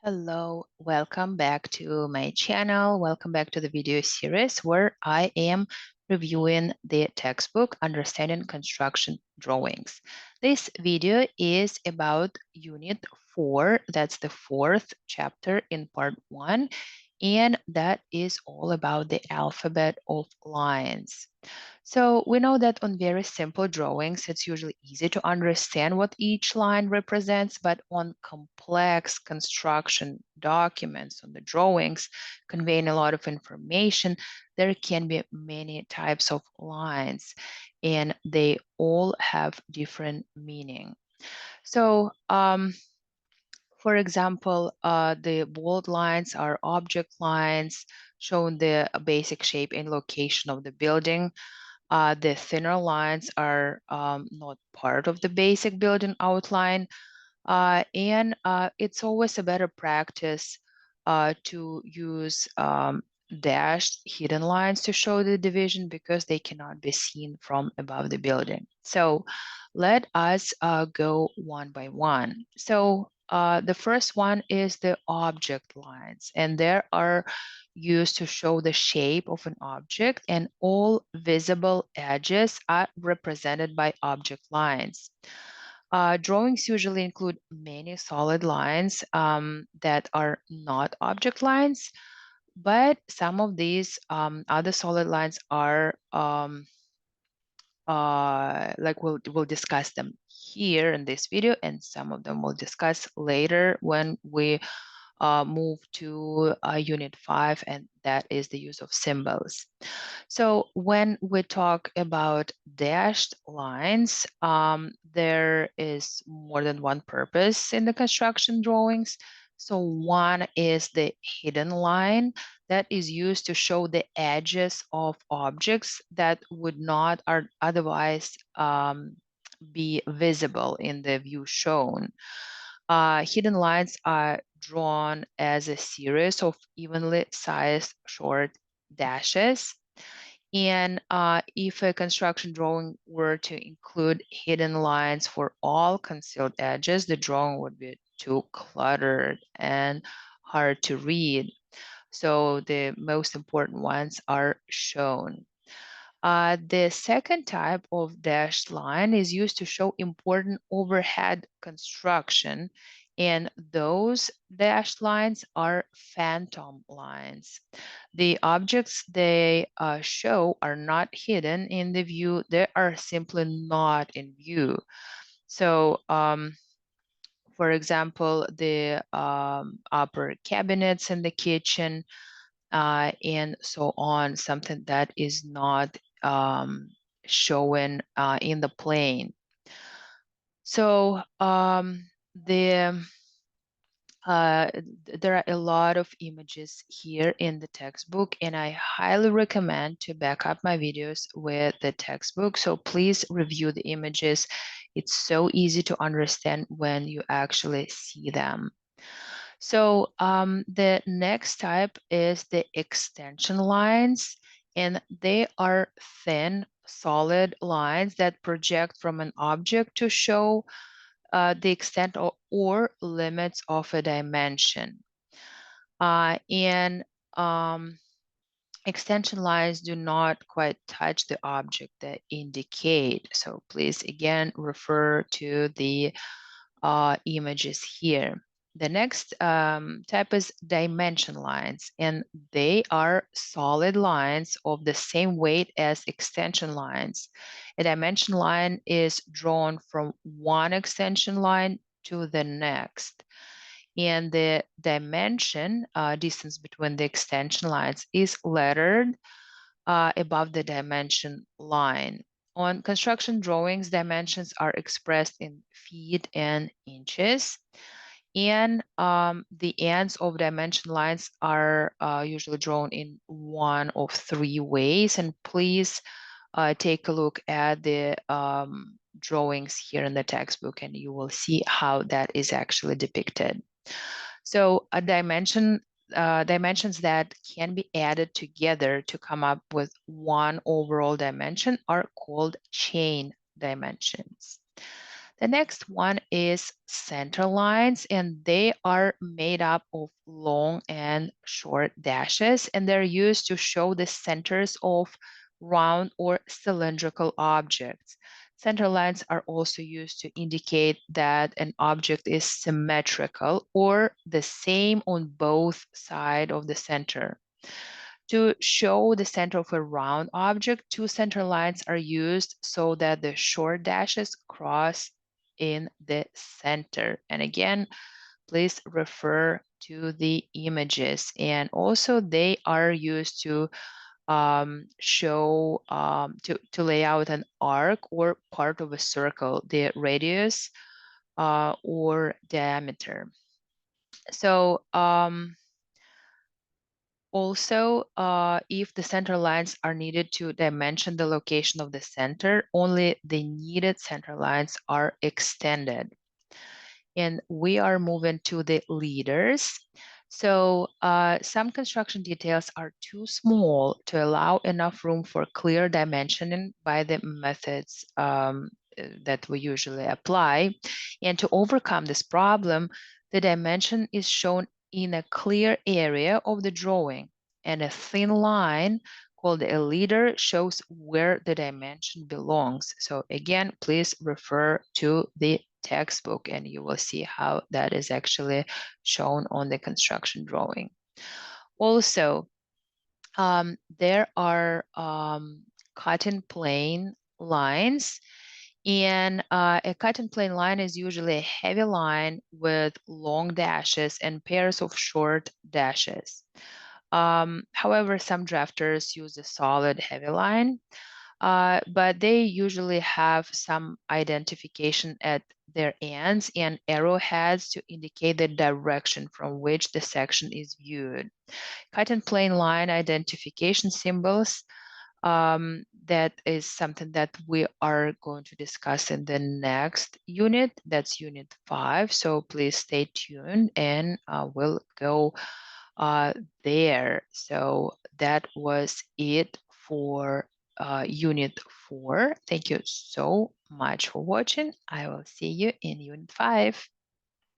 Hello, welcome back to my channel. Welcome back to the video series where I am reviewing the textbook Understanding Construction Drawings. This video is about Unit 4, that's the fourth chapter in Part 1, and that is all about the alphabet of lines. So we know that on very simple drawings, it's usually easy to understand what each line represents, but on complex construction documents, on the drawings conveying a lot of information, there can be many types of lines, and they all have different meaning. So, for example, the bold lines are object lines showing the basic shape and location of the building. The thinner lines are not part of the basic building outline, and it's always a better practice to use dashed hidden lines to show the division because they cannot be seen from above the building. So let us go one by one. So the first one is the object lines, and there are used to show the shape of an object, and all visible edges are represented by object lines. Drawings usually include many solid lines that are not object lines, but some of these other solid lines are like we'll discuss them here in this video, and some of them we'll discuss later when we move to Unit 5, and that is the use of symbols. So when we talk about dashed lines, there is more than one purpose in the construction drawings. So one is the hidden line that is used to show the edges of objects that would not otherwise be visible in the view shown. Hidden lines are drawn as a series of evenly sized short dashes. And if a construction drawing were to include hidden lines for all concealed edges, the drawing would be too cluttered and hard to read. So the most important ones are shown. The second type of dashed line is used to show important overhead construction, and those dashed lines are phantom lines. The objects they show are not hidden in the view, they are simply not in view. So, for example, the upper cabinets in the kitchen, and so on, something that is not shown in the plane. So the there are a lot of images here in the textbook, and I highly recommend to back up my videos with the textbook. So please review the images. It's so easy to understand when you actually see them. So the next type is the extension lines, and they are thin, solid lines that project from an object to show the extent or limits of a dimension. And extension lines do not quite touch the object they indicate. So please, again, refer to the images here. The next type is dimension lines, and they are solid lines of the same weight as extension lines. A dimension line is drawn from one extension line to the next. And the dimension distance between the extension lines is lettered above the dimension line. On construction drawings, dimensions are expressed in feet and inches. And the ends of dimension lines are usually drawn in one of three ways. And please take a look at the drawings here in the textbook, and you will see how that is actually depicted. So a dimensions that can be added together to come up with one overall dimension are called chain dimensions. The next one is center lines, and they are made up of long and short dashes, and they're used to show the centers of round or cylindrical objects. Center lines are also used to indicate that an object is symmetrical or the same on both sides of the center. To show the center of a round object, two center lines are used so that the short dashes cross in the center. And again, please refer to the images. And also they are used to show, to lay out an arc or part of a circle, the radius or diameter. So also, if the center lines are needed to dimension the location of the center, only the needed center lines are extended. And we are moving to the leaders. So some construction details are too small to allow enough room for clear dimensioning by the methods that we usually apply. And to overcome this problem, the dimension is shown in a clear area of the drawing, and a thin line called a leader shows where the dimension belongs. So again, please refer to the textbook and you will see how that is actually shown on the construction drawing. Also, there are cut and plane lines, and a cut and plane line is usually a heavy line with long dashes and pairs of short dashes. However, some drafters use a solid heavy line, but they usually have some identification at their ends and arrowheads to indicate the direction from which the section is viewed. Cut and plane line identification symbols, that is something that we are going to discuss in the next unit. That's unit 5. So please stay tuned and we'll go there. So that was it for unit 4. Thank you so much for watching. I will see you in unit 5.